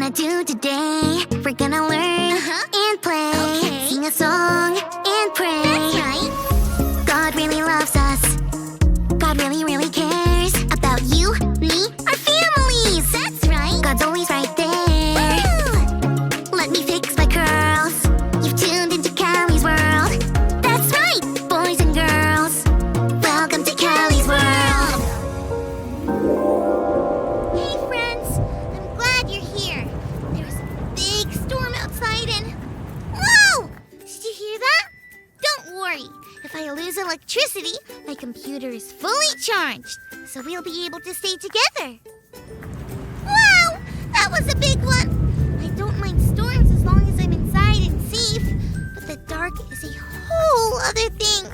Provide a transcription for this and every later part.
gonna do today? We're gonna learn and play, sing a song and pray. That's right. God really loves us. God really, really cares about you, me, our families. That's right. God's always right there. Ooh. Let me fix my curls. You've tuned into Callie's world. That's right, boys and girls. Welcome to Callie's world. Hey friends, I'm glad you're here. There's a big storm outside and... Whoa! Did you hear that? Don't worry. If I lose electricity, my computer is fully charged, so we'll be able to stay together. Wow! That was a big one! I don't mind storms as long as I'm inside and safe, but the dark is a whole other thing.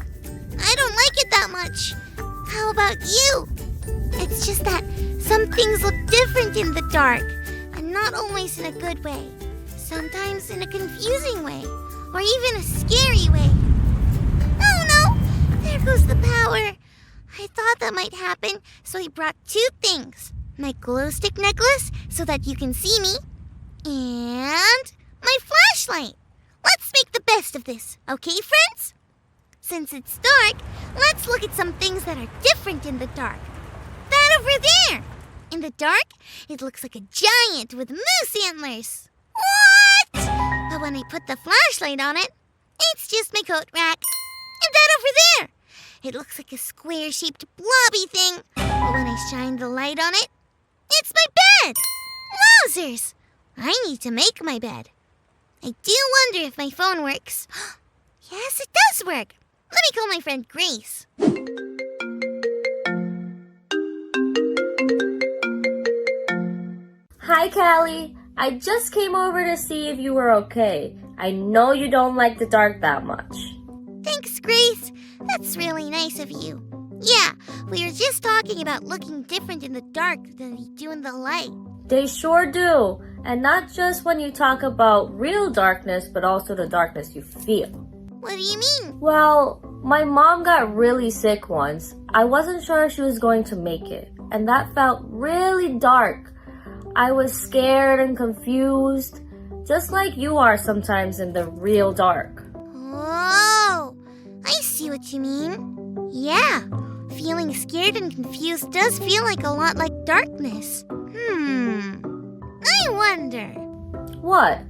I don't like it that much. How about you? It's just that some things look different in the dark, and not always in a good way. Sometimes in a confusing way, or even a scary way. Oh no! There goes the power. I thought that might happen, so I brought two things. My glow stick necklace, so that you can see me, and my flashlight. Let's make the best of this, okay, friends? Since it's dark, let's look at some things that are different in the dark. That over there! In the dark, it looks like a giant with moose antlers. What? But when I put the flashlight on it, it's just my coat rack. And that over there! It looks like a square-shaped blobby thing. But when I shine the light on it, it's my bed! Wowzers! I need to make my bed. I do wonder if my phone works. Yes, it does work. Let me call my friend Grace. Hi, Callie. I just came over to see if you were okay. I know you don't like the dark that much. Thanks, Grace. That's really nice of you. Yeah, we were just talking about looking different in the dark than we do in the light. They sure do. And not just when you talk about real darkness, but also the darkness you feel. What do you mean? Well, my mom got really sick once. I wasn't sure if she was going to make it. And that felt really dark. I was scared and confused, just like you are sometimes in the real dark. Oh, I see what you mean. Yeah, feeling scared and confused does feel like a lot like darkness. I wonder. What?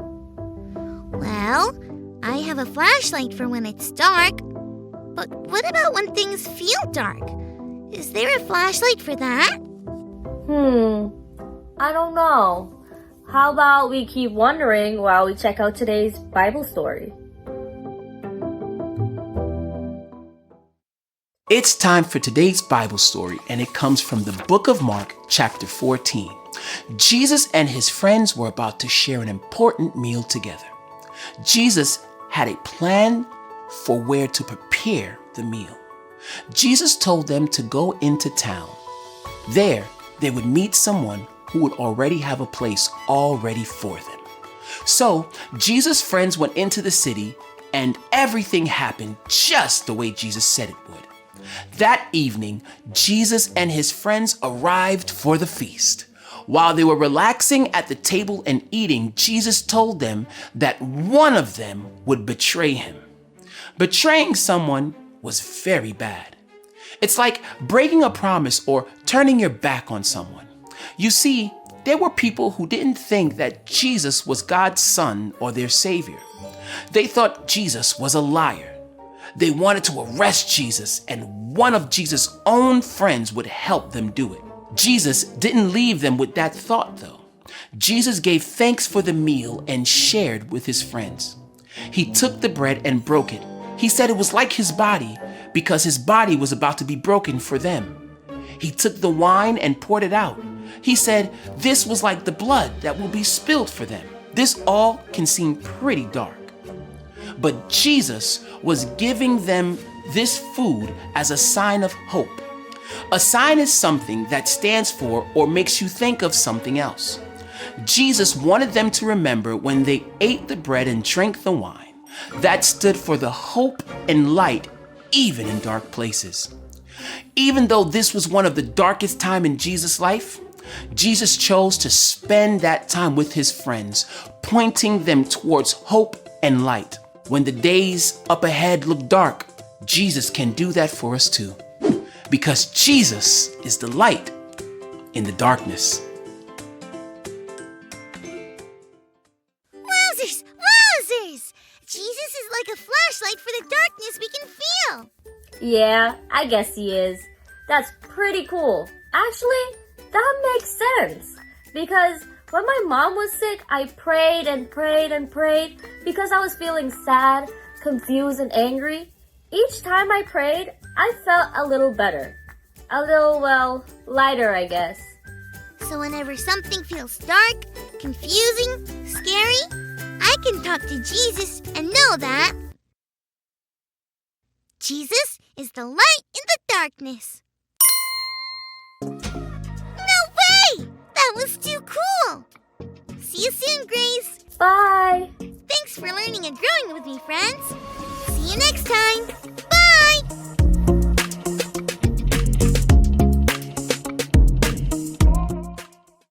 Well, I have a flashlight for when it's dark. But what about when things feel dark? Is there a flashlight for that? I don't know. How about we keep wondering while we check out today's Bible story? It's time for today's Bible story, and it comes from the book of Mark, chapter 14. Jesus and his friends were about to share an important meal together. Jesus had a plan for where to prepare the meal. Jesus told them to go into town. There, they would meet someone who would already have a place all ready for them. So, Jesus' friends went into the city, and everything happened just the way Jesus said it would. That evening, Jesus and his friends arrived for the feast. While they were relaxing at the table and eating, Jesus told them that one of them would betray him. Betraying someone was very bad. It's like breaking a promise or turning your back on someone. You see, there were people who didn't think that Jesus was God's son or their savior. They thought Jesus was a liar. They wanted to arrest Jesus, and one of Jesus' own friends would help them do it. Jesus didn't leave them with that thought, though. Jesus gave thanks for the meal and shared with his friends. He took the bread and broke it. He said it was like his body because his body was about to be broken for them. He took the wine and poured it out. He said this was like the blood that will be spilled for them. This all can seem pretty dark. But Jesus was giving them this food as a sign of hope. A sign is something that stands for or makes you think of something else. Jesus wanted them to remember when they ate the bread and drank the wine. That stood for the hope and light even in dark places. Even though this was one of the darkest times in Jesus' life, Jesus chose to spend that time with his friends, pointing them towards hope and light. When the days up ahead look dark, Jesus can do that for us too. Because Jesus is the light in the darkness. Wowzers! Wowzers! Jesus is like a flashlight for the darkness we can feel. Yeah, I guess he is. That's pretty cool. Actually, that makes sense. Because when my mom was sick, I prayed and prayed and prayed because I was feeling sad, confused, and angry. Each time I prayed, I felt a little better. A little, well, lighter, I guess. So whenever something feels dark, confusing, scary, I can talk to Jesus and know that Jesus is the light in the darkness. No way! That was too cool! See you soon, Grace. Bye! Thanks for learning and growing with me, friends. See you next time.